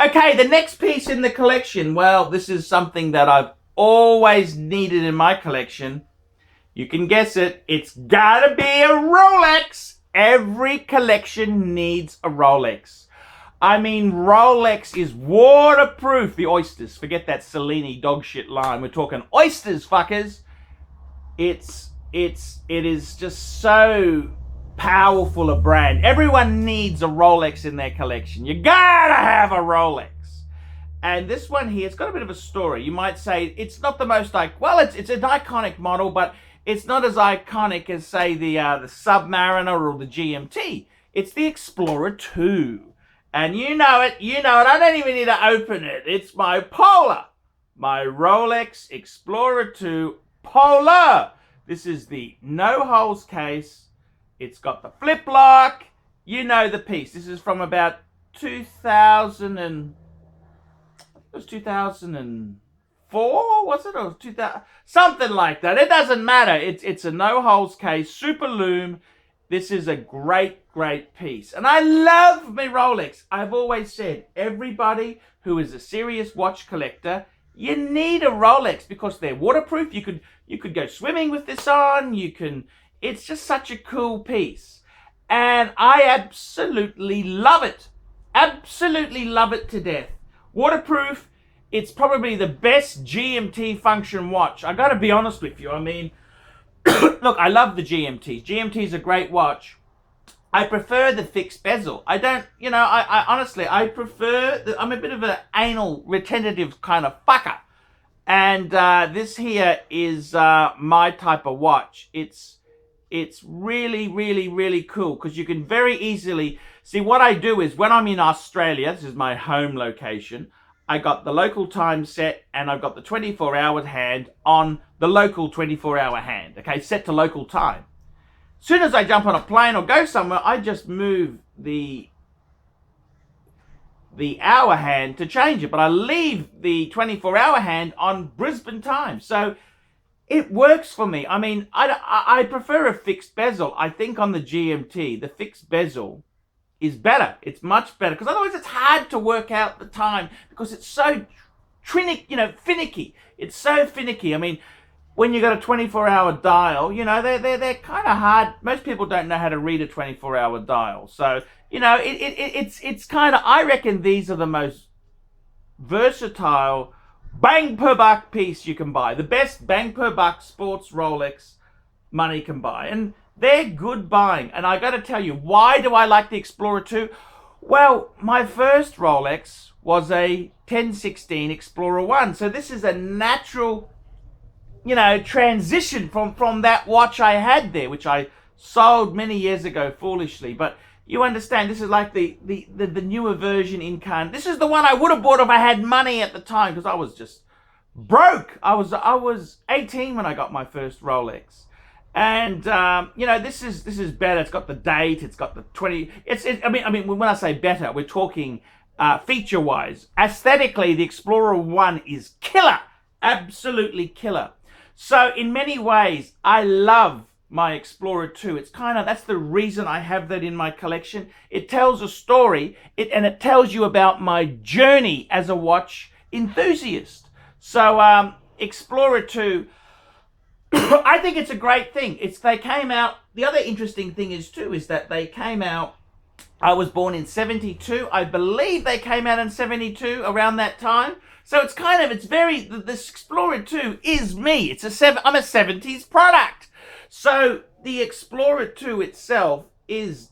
Okay, the next piece in the collection. Well, this is something that I've always needed in my collection. You can guess it. It's gotta be a Rolex. Every collection needs a Rolex. I mean, Rolex is waterproof. The oysters. Forget that Cellini dog shit line. We're talking oysters, fuckers. It is just so powerful a brand. Everyone needs a Rolex in their collection. You gotta have a Rolex. And this one here, it's got a bit of a story. You might say it's not the most it's an iconic model, but it's not as iconic as, say, the Submariner or the GMT. It's the Explorer 2. And you know it. I don't even need to open it. It's my Polar. My Rolex Explorer 2 Polar. This is the no-holes case. It's got the flip lock. You know the piece. This is from about 2004, was it? Or 2000, something like that. It doesn't matter. It's a no-holes case, super lume. This is a great piece. And I love my Rolex. I've always said, everybody who is a serious watch collector, you need a Rolex because they're waterproof. You could go swimming with this on. It's just such a cool piece. And I absolutely love it. Absolutely love it to death. Waterproof. It's probably the best GMT function watch. I gotta be honest with you. I mean, look, I love the GMTs. GMT's a great watch. I prefer the fixed bezel. I don't, I honestly, I prefer, I'm a bit of an anal retentive kind of fucker. And this here is my type of watch. It's really cool because you can very easily see. What I do is when I'm in Australia, this is my home location, I got the local time set and I've got the 24-hour hand on the local 24-hour hand, okay, set to local time. As soon as I jump on a plane or go somewhere, I just move the hour hand to change it, but I leave the 24-hour hand on Brisbane time. So it works for me. I mean, I prefer a fixed bezel. I think on the GMT, the fixed bezel is better. It's much better because otherwise it's hard to work out the time because it's so finicky. It's so finicky. I mean, when you got a 24-hour dial, they're kind of hard. Most people don't know how to read a 24-hour dial. So, it's kind of, I reckon these are the most versatile bang per buck piece you can buy. The best bang per buck sports Rolex money can buy. And they're good buying. And I got to tell you, why do I like the Explorer 2? Well, my first Rolex was a 1016 Explorer 1. So this is a natural, transition from that watch I had there, which I sold many years ago foolishly. But you understand, this is like the newer version incarnate. This is the one I would have bought if I had money at the time because I was just broke. I was 18 when I got my first Rolex. And this is better. It's got the date. It's got the 20. I mean, when I say better, we're talking feature-wise. Aesthetically, the Explorer 1 is killer, absolutely killer. So in many ways, I love my Explorer 2. It's that's the reason I have that in my collection. It tells a story, and it tells you about my journey as a watch enthusiast. So Explorer 2. I think it's a great thing. They came out. The other interesting thing is that they came out. I was born in 72. I believe they came out in 72 around that time. So it's this Explorer 2 is me. I'm a 70s product. So the Explorer 2 itself is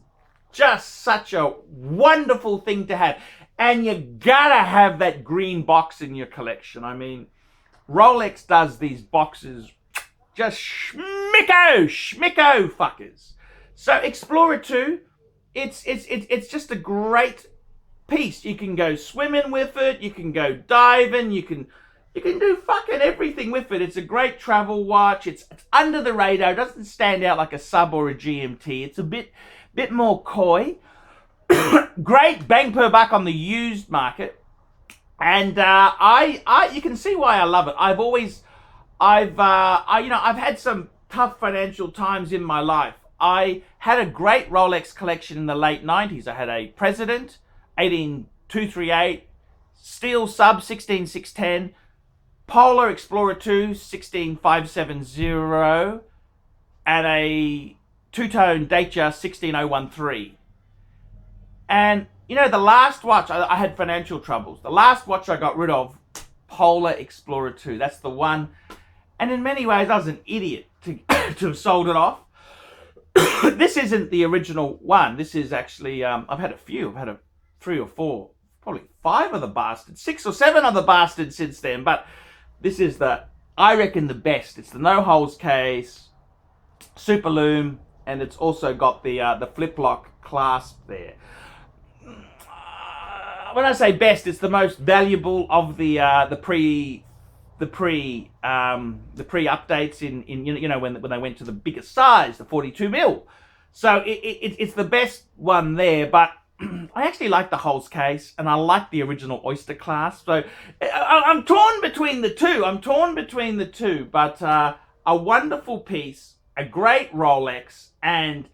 just such a wonderful thing to have. And you gotta have that green box in your collection. I mean, Rolex does these boxes just schmicko fuckers. So Explorer 2, it's just a great piece. You can go swimming with it, you can go diving, you can do fucking everything with it. It's a great travel watch. It's under the radar. It doesn't stand out like a Sub or a GMT. It's a bit more coy. Great bang per buck on the used market. And you can see why I love it. I've had some tough financial times in my life. I had a great Rolex collection in the late 90s. I had a President, 18238, Steel Sub 16610, Polar Explorer 2 16570, and a two-tone Datejust 16013. And you know, the last watch, I had financial troubles. The last watch I got rid of, Polar Explorer 2. That's the one. And in many ways, I was an idiot to have sold it off. This isn't the original one. This is actually, I've had a few. I've had 3 or 4, probably 5 of the bastards, 6 or 7 of the bastards since then. But this is I reckon, the best. It's the no holes case, super lume, and it's also got the flip lock clasp there. When I say best, it's the most valuable of the pre updates in you know when they went to the biggest size, the 42mm. So it's the best one there. But I actually like the holes case, and I like the original Oyster clasp. So I'm torn between the two. But a wonderful piece, a great Rolex, and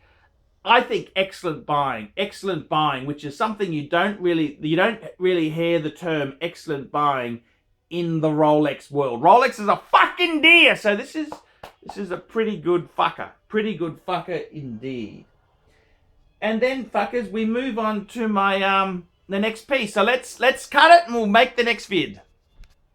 I think excellent buying, which is something you don't really hear the term excellent buying in the Rolex world. Rolex is a fucking deer, so this is a pretty good fucker indeed. And then, fuckers, we move on to my the next piece. So let's cut it and we'll make the next vid.